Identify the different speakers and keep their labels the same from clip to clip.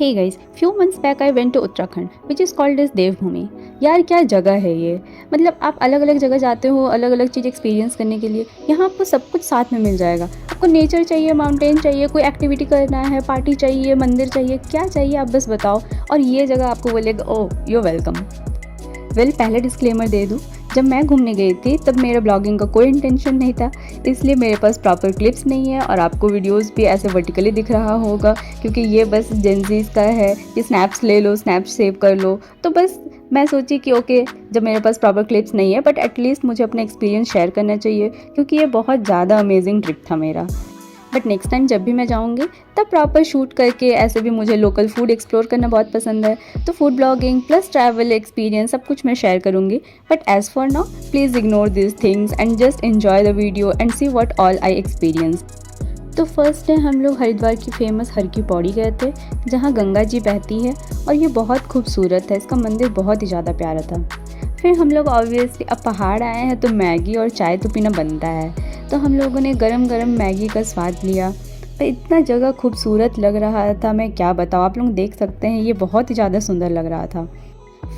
Speaker 1: Hey guys, few months back I went to Uttarakhand which is called as देवभूमि। यार क्या जगह है ये। मतलब आप अलग अलग जगह जाते हो अलग अलग चीज़ एक्सपीरियंस करने के लिए, यहाँ आपको सब कुछ साथ में मिल जाएगा। आपको नेचर चाहिए, माउंटेन चाहिए, कोई एक्टिविटी करना है, पार्टी चाहिए, मंदिर चाहिए, क्या चाहिए आप बस बताओ और ये जगह आपको बोलेगा ओह यू वेलकम। पहले डिस्क्लेमर दे दूँ, जब मैं घूमने गई थी तब मेरा ब्लॉगिंग का कोई इंटेंशन नहीं था, इसलिए मेरे पास प्रॉपर क्लिप्स नहीं है और आपको वीडियोस भी ऐसे वर्टिकली दिख रहा होगा क्योंकि ये बस जेंजीज का है कि स्नैप्स ले लो, स्नैप्स सेव कर लो। तो बस मैं सोची कि ओके, जब मेरे पास प्रॉपर क्लिप्स नहीं है बट एटलीस्ट मुझे अपना एक्सपीरियंस शेयर करना चाहिए क्योंकि ये बहुत ज़्यादा अमेजिंग ट्रिप था मेरा। बट नेक्स्ट टाइम जब भी मैं जाऊँगी तब प्रॉपर शूट करके, ऐसे भी मुझे लोकल फूड एक्सप्लोर करना बहुत पसंद है, तो food blogging plus travel experience सब कुछ मैं शेयर करूँगी। But as for now please ignore this things and just enjoy the video and see what all I experience. तो फर्स्ट डे हम लोग हरिद्वार की फेमस हर की पौड़ी गए थे जहाँ गंगा जी बहती है और ये बहुत खूबसूरत है, इसका मंदिर बहुत ही ज़्यादा प्यारा था। फिर हम लोग ऑब्वियसली अब पहाड़ आए हैं तो मैगी और चाय तो पीना बनता है, तो हम लोगों ने गरम गरम मैगी का स्वाद लिया। पर इतना जगह खूबसूरत लग रहा था, मैं क्या बताऊँ, आप लोग देख सकते हैं ये बहुत ही ज़्यादा सुंदर लग रहा था।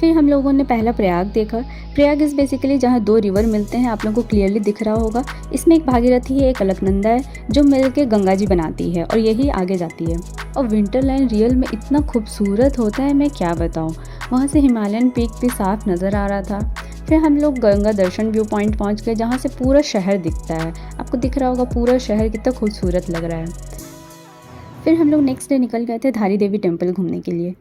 Speaker 1: फिर हम लोगों ने पहला प्रयाग देखा। प्रयाग इज़ बेसिकली जहाँ दो रिवर मिलते हैं, आप लोगों को क्लियरली दिख रहा होगा। इसमें एक भागीरथी है, एक अलकनंदा है जो मिल के गंगा जी बनाती है और यही आगे जाती है। और विंटरलैंड रियल में इतना खूबसूरत होता है, मैं क्या बताऊँ। वहाँ से हिमालयन पीक भी साफ नज़र आ रहा था। फिर हम लोग गंगा दर्शन व्यू पॉइंट पहुँच गए जहाँ से पूरा शहर दिखता है, आपको दिख रहा होगा पूरा शहर कितना खूबसूरत लग रहा है। फिर हम लोग नेक्स्ट डे निकल गए थे धारी देवी टेम्पल घूमने के लिए।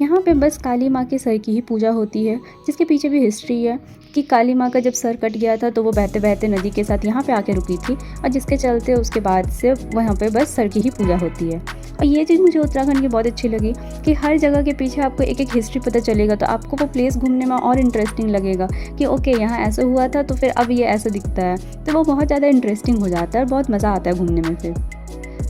Speaker 1: यहाँ पे बस काली माँ के सर की ही पूजा होती है, जिसके पीछे भी हिस्ट्री है कि काली माँ का जब सर कट गया था तो वो बहते बहते नदी के साथ यहाँ पे आके रुकी थी और जिसके चलते उसके बाद से वहाँ पे बस सर की ही पूजा होती है। और ये चीज़ मुझे उत्तराखंड की बहुत अच्छी लगी कि हर जगह के पीछे आपको एक एक हिस्ट्री पता चलेगा, तो आपको वो प्लेस घूमने में और इंटरेस्टिंग लगेगा कि ओके यहाँ ऐसा हुआ था तो फिर अब ये ऐसा दिखता है, तो वो बहुत ज़्यादा इंटरेस्टिंग हो जाता है, बहुत मज़ा आता है घूमने में।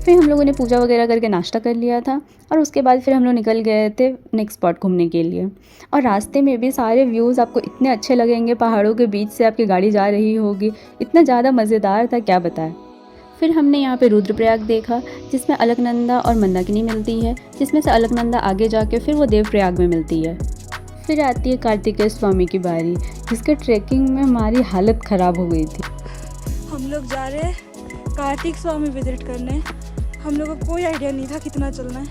Speaker 1: फिर हम लोगों ने पूजा वगैरह करके नाश्ता कर लिया था और उसके बाद फिर हम लोग निकल गए थे नेक्स्ट स्पॉट घूमने के लिए। और रास्ते में भी सारे व्यूज़ आपको इतने अच्छे लगेंगे, पहाड़ों के बीच से आपकी गाड़ी जा रही होगी, इतना ज़्यादा मज़ेदार था क्या बताएं। फिर हमने यहाँ पे रुद्रप्रयाग देखा जिसमें अलकनंदा और मंदाकिनी मिलती है, जिसमें से अलकनंदा आगे जाके फिर वो देवप्रयाग में मिलती है। फिर आती है कार्तिकेय स्वामी की बारी, जिसके ट्रैकिंग में हमारी हालत ख़राब हो गई थी।
Speaker 2: हम लोग जा रहे हैं कार्तिक स्वामी विजिट करने। हम लोगों को कोई आइडिया नहीं था कितना चलना है,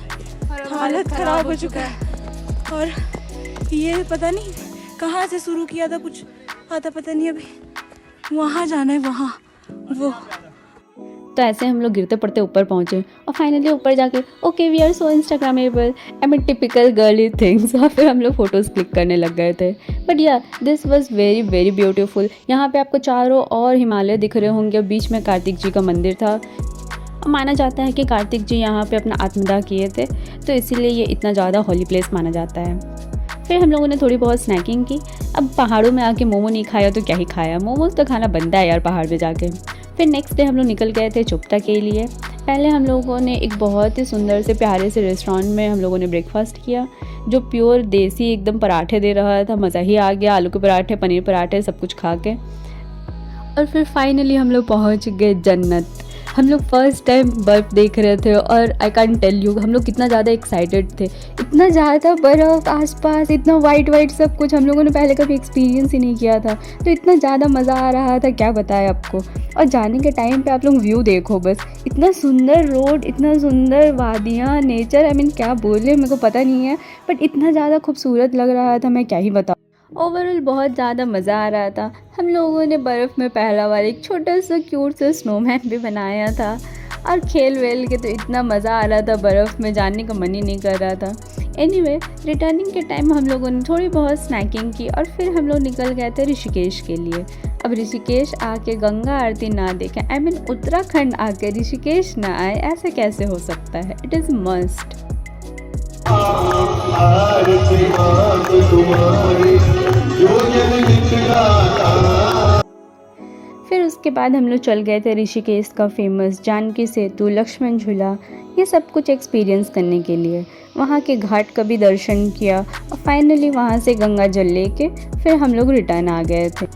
Speaker 2: हालत ख़राब हो चुका है। और ये पता नहीं कहाँ से शुरू किया था, कुछ पता नहीं। अभी वहाँ जाना है, वहाँ वो।
Speaker 1: तो ऐसे हम लोग गिरते पड़ते ऊपर पहुँचे और फाइनली ऊपर जाके okay we are so instagrammable, I mean typical girly things, और फिर हम लोग फ़ोटोज़ क्लिक करने लग गए थे। बट या this was very very beautiful. यहाँ पे आपको चारों ओर हिमालय दिख रहे होंगे, बीच में कार्तिक जी का मंदिर था। माना जाता है कि कार्तिक जी यहाँ पे अपना आत्मदाह किए थे, तो इसीलिए ये इतना ज़्यादा हॉली प्लेस माना जाता है। फिर हम लोगों ने थोड़ी बहुत स्नैकिंग की। अब पहाड़ों में आके मोमो नहीं खाया तो क्या ही खाया, मोमोज तो खाना बनता है यार पहाड़ पे जाके। फिर नेक्स्ट डे हम लोग निकल गए थे चुपता के लिए। पहले हम लोगों ने एक बहुत ही सुंदर से प्यारे से रेस्टोरेंट में हम लोगों ने ब्रेकफास्ट किया, जो प्योर देसी एकदम पराठे दे रहा था, मज़ा ही आ गया। आलू के पराठे, पनीर पराठे सब कुछ खा के। और फिर फाइनली हम लोग पहुँच गए जन्नत। हम लोग फर्स्ट टाइम बर्फ़ देख रहे थे और आई कैन टेल यू हम लोग कितना ज़्यादा एक्साइटेड थे। इतना ज़्यादा बर्फ़ आसपास, इतना वाइट सब कुछ हम लोगों ने पहले कभी एक्सपीरियंस ही नहीं किया था, तो इतना ज़्यादा मज़ा आ रहा था क्या बताएं आपको। और जाने के टाइम पे आप लोग व्यू देखो, बस इतना सुंदर रोड, इतना सुंदर वादियाँ, नेचर, आई मीन क्या बोले मेरे को पता नहीं है, बट इतना ज़्यादा खूबसूरत लग रहा था, मैं क्या ही बताऊँ। ओवरऑल बहुत ज़्यादा मज़ा आ रहा था। हम लोगों ने बर्फ़ में पहला बार एक छोटा सा क्यूट सा स्नोमैन भी बनाया था और खेल वेल के तो इतना मज़ा आ रहा था, बर्फ़ में जाने का मन ही नहीं कर रहा था। एनीवे, रिटर्निंग के टाइम हम लोगों ने थोड़ी बहुत स्नैकिंग की और फिर हम लोग निकल गए थे ऋषिकेश के लिए। अब ऋषिकेश आके गंगा आरती ना देखें, आई मीन उत्तराखंड आके ऋषिकेश ना आए, ऐसे कैसे हो सकता है। It is must. फिर उसके बाद हम लोग चल गए थे ऋषिकेश का फेमस जानकी सेतु, लक्ष्मण झूला, ये सब कुछ एक्सपीरियंस करने के लिए। वहाँ के घाट का भी दर्शन किया और फाइनली वहाँ से गंगा जल लेके फिर हम लोग रिटर्न आ गए थे।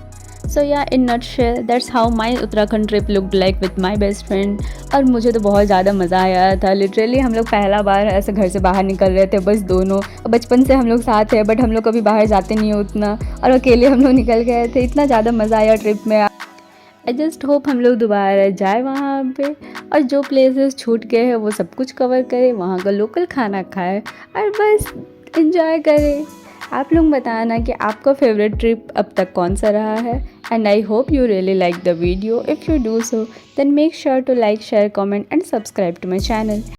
Speaker 1: सो या in nutshell that's how my Uttarakhand trip looked like with my best friend. और मुझे तो बहुत ज़्यादा मज़ा आया था। लिटरली हम लोग पहला बार ऐसे घर से बाहर निकल रहे थे बस दोनों। बचपन से हम लोग साथ हैं बट हम लोग कभी बाहर जाते नहीं हैं उतना, और अकेले हम लोग निकल गए थे। इतना ज़्यादा मज़ा आया ट्रिप में। आई जस्ट होप हम लोग दोबारा जाए वहाँ पे, और जो प्लेसेस छूट गए हैं वो सब कुछ कवर करें, वहाँ का लोकल खाना खाएं और बस इंजॉय करें। आप लोग बताना कि आपका फेवरेट ट्रिप अब तक कौन सा रहा है। And I hope you really like the video. If you do so then make sure to like, share, comment and subscribe to my channel.